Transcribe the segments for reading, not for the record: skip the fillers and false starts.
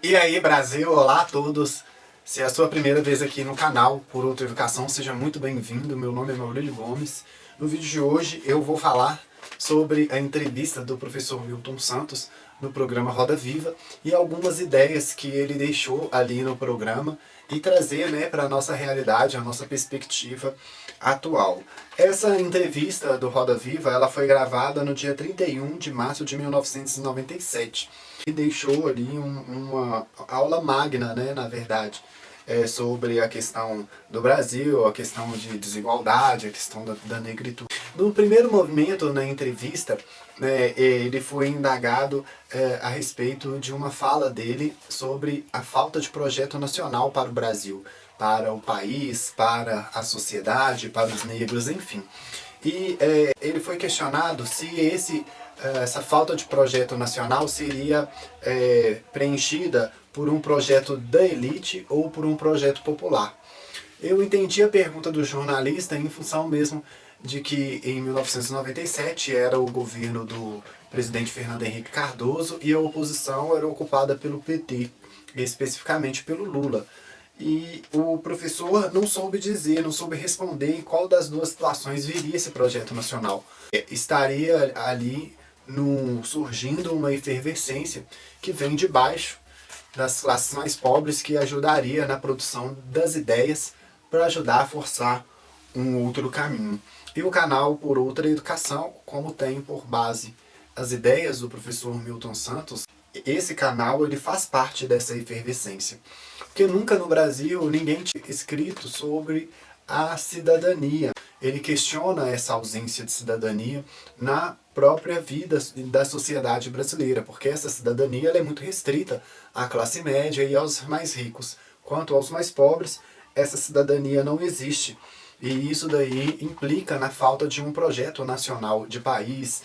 E aí, Brasil, olá a todos! Se é a sua primeira vez aqui no canal por Outra Educação, seja muito bem-vindo. Meu nome é Maurílio Gomes. No vídeo de hoje eu vou falar sobre a entrevista do professor Milton Santos no programa Roda Viva e algumas ideias que ele deixou ali no programa e trazer, para a nossa realidade, a nossa perspectiva atual. Essa entrevista do Roda Viva ela foi gravada no dia 31 de março de 1997 e deixou ali uma aula magna, na verdade, sobre a questão do Brasil, a questão de desigualdade, a questão da negritude. No primeiro momento, na entrevista, ele foi indagado a respeito de uma fala dele sobre a falta de projeto nacional para o Brasil, para o país, para a sociedade, para os negros, enfim. E ele foi questionado se essa falta de projeto nacional seria preenchida por um projeto da elite ou por um projeto popular. Eu entendi a pergunta do jornalista em função mesmo de que em 1997 era o governo do presidente Fernando Henrique Cardoso e a oposição era ocupada pelo PT, especificamente pelo Lula. E o professor não soube dizer, não soube responder em qual das duas situações viria esse projeto nacional. Estaria ali surgindo uma efervescência que vem de baixo, das classes mais pobres, que ajudaria na produção das ideias para ajudar a forçar um outro caminho. E o canal Por Outra Educação, como tem por base as ideias do professor Milton Santos, esse canal ele faz parte dessa efervescência. Porque nunca no Brasil ninguém tinha escrito sobre a cidadania. Ele questiona essa ausência de cidadania na própria vida da sociedade brasileira, porque essa cidadania ela é muito restrita à classe média e aos mais ricos. Quanto aos mais pobres, essa cidadania não existe. E isso daí implica na falta de um projeto nacional de país,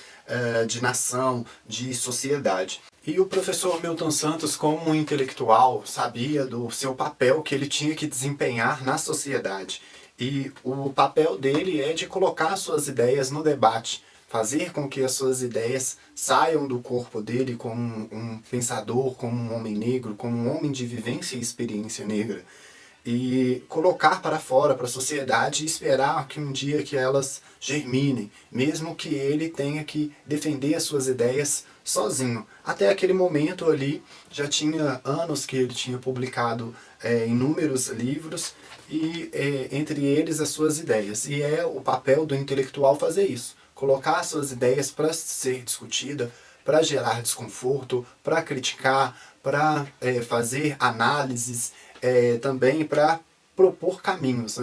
de nação, de sociedade. E o professor Milton Santos, como um intelectual, sabia do seu papel que ele tinha que desempenhar na sociedade. E o papel dele é de colocar suas ideias no debate, fazer com que as suas ideias saiam do corpo dele como um pensador, como um homem negro, como um homem de vivência e experiência negra, e colocar para fora, para a sociedade, e esperar que um dia que elas germinem, mesmo que ele tenha que defender as suas ideias sozinho. Até aquele momento ali, já tinha anos que ele tinha publicado inúmeros livros, e entre eles as suas ideias. E é o papel do intelectual fazer isso, colocar as suas ideias para ser discutida, para gerar desconforto, para criticar, para fazer análises, também para propor caminhos,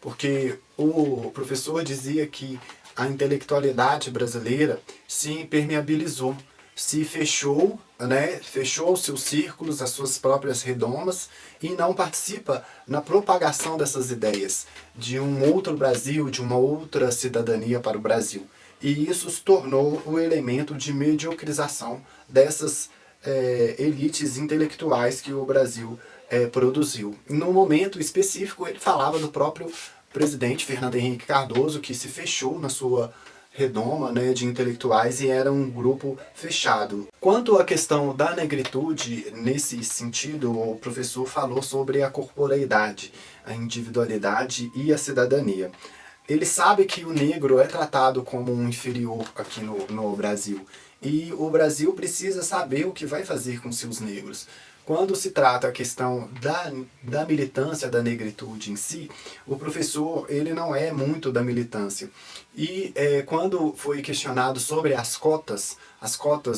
Porque o professor dizia que a intelectualidade brasileira se impermeabilizou, se fechou, fechou os seus círculos, as suas próprias redomas, e não participa na propagação dessas ideias de um outro Brasil, de uma outra cidadania para o Brasil. E isso se tornou o elemento de mediocrização dessas elites intelectuais que o Brasil produziu. No momento específico, ele falava do próprio presidente Fernando Henrique Cardoso, que se fechou na sua redoma, de intelectuais, e era um grupo fechado. Quanto à questão da negritude, nesse sentido, o professor falou sobre a corporeidade, a individualidade e a cidadania. Ele sabe que o negro é tratado como um inferior aqui no Brasil. E o Brasil precisa saber o que vai fazer com seus negros. Quando se trata a questão da militância da negritude em si, o professor ele não é muito da militância. E quando foi questionado sobre as cotas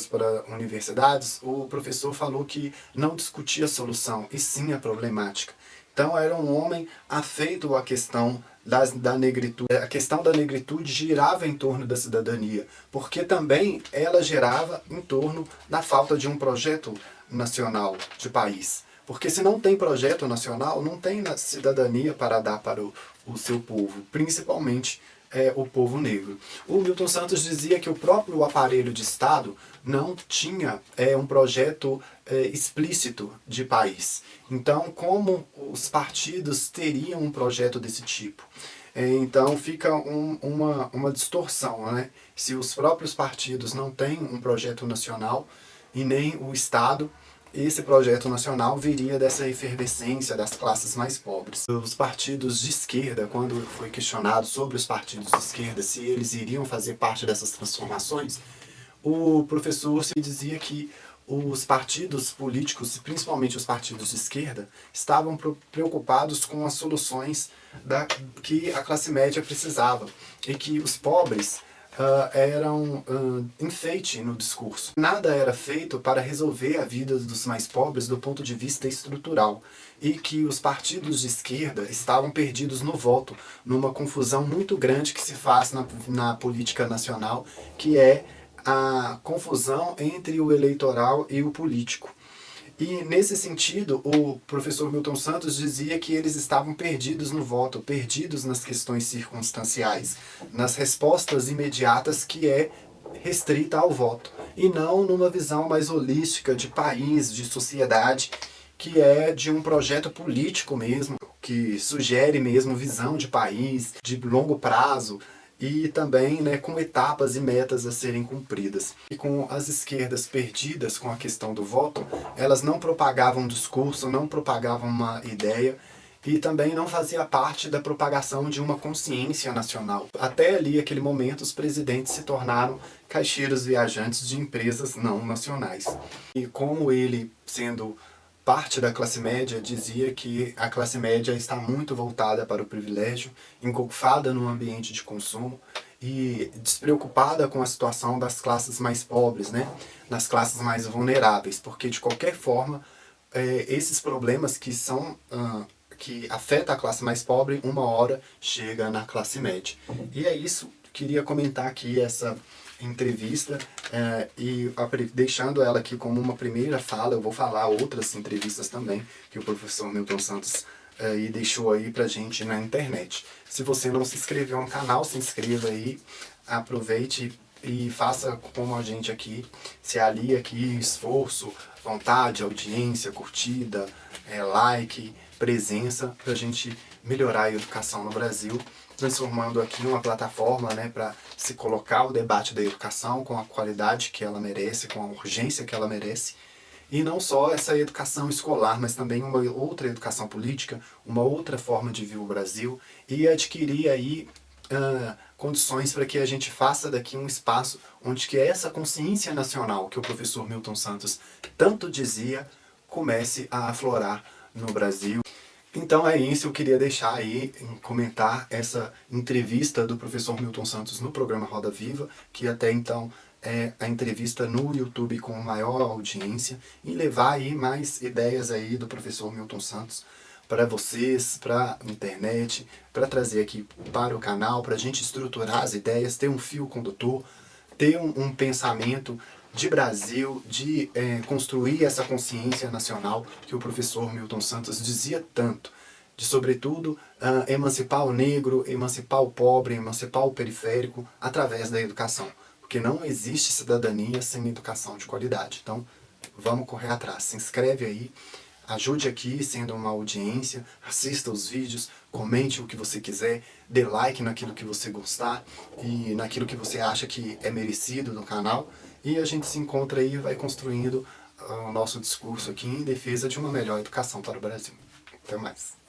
para universidades, o professor falou que não discutia a solução, e sim a problemática. Então era um homem afeito à questão da negritude. A questão da negritude girava em torno da cidadania, porque também ela girava em torno da falta de um projeto nacional de país. Porque se não tem projeto nacional, não tem cidadania para dar para o seu povo, principalmente o povo negro. O Milton Santos dizia que o próprio aparelho de Estado não tinha um projeto explícito de país. Então, como os partidos teriam um projeto desse tipo? Então fica uma distorção, Se os próprios partidos não têm um projeto nacional e nem o Estado, esse projeto nacional viria dessa efervescência das classes mais pobres. Os partidos de esquerda, quando foi questionado sobre os partidos de esquerda, se eles iriam fazer parte dessas transformações, o professor se dizia que os partidos políticos, principalmente os partidos de esquerda, estavam preocupados com as soluções que a classe média precisava e que os pobres eram enfeite no discurso. Nada era feito para resolver a vida dos mais pobres do ponto de vista estrutural e que os partidos de esquerda estavam perdidos no voto, numa confusão muito grande que se faz na política nacional, que é a confusão entre o eleitoral e o político. E, nesse sentido, o professor Milton Santos dizia que eles estavam perdidos no voto, perdidos nas questões circunstanciais, nas respostas imediatas que é restrita ao voto, e não numa visão mais holística de país, de sociedade, que é de um projeto político mesmo, que sugere mesmo visão de país, de longo prazo, e também, né, com etapas e metas a serem cumpridas. E com as esquerdas perdidas com a questão do voto, elas não propagavam um discurso, não propagavam uma ideia e também não fazia parte da propagação de uma consciência nacional. Até ali, aquele momento, os presidentes se tornaram caixeiros viajantes de empresas não nacionais. E como ele, sendo parte da classe média, dizia que a classe média está muito voltada para o privilégio, engolfada no ambiente de consumo e despreocupada com a situação das classes mais pobres, né? Das classes mais vulneráveis, porque de qualquer forma esses problemas que afetam a classe mais pobre, uma hora chega na classe média. E é isso, queria comentar aqui essa entrevista e deixando ela aqui como uma primeira fala. Eu vou falar outras entrevistas também que o professor Milton Santos deixou aí pra gente na internet. Se você não se inscreveu no canal, se inscreva aí, aproveite e faça como a gente aqui, se alie aqui, esforço, vontade, audiência, curtida, like, presença, pra gente melhorar a educação no Brasil, transformando aqui uma plataforma, né, para se colocar o debate da educação com a qualidade que ela merece, com a urgência que ela merece, e não só essa educação escolar, mas também uma outra educação política, uma outra forma de ver o Brasil, e adquirir aí condições para que a gente faça daqui um espaço onde que essa consciência nacional que o professor Milton Santos tanto dizia comece a aflorar no Brasil. Então é isso, eu queria deixar aí, comentar essa entrevista do professor Milton Santos no programa Roda Viva, que até então é a entrevista no YouTube com maior audiência, e levar aí mais ideias aí do professor Milton Santos para vocês, para a internet, para trazer aqui para o canal, para a gente estruturar as ideias, ter um fio condutor, ter um pensamento de Brasil, de construir essa consciência nacional que o professor Milton Santos dizia tanto, de sobretudo emancipar o negro, emancipar o pobre, emancipar o periférico através da educação, porque não existe cidadania sem educação de qualidade. Então vamos correr atrás, se inscreve aí, ajude aqui sendo uma audiência, assista os vídeos, comente o que você quiser, dê like naquilo que você gostar e naquilo que você acha que é merecido no canal. E a gente se encontra aí e vai construindo o nosso discurso aqui em defesa de uma melhor educação para o Brasil. Até mais.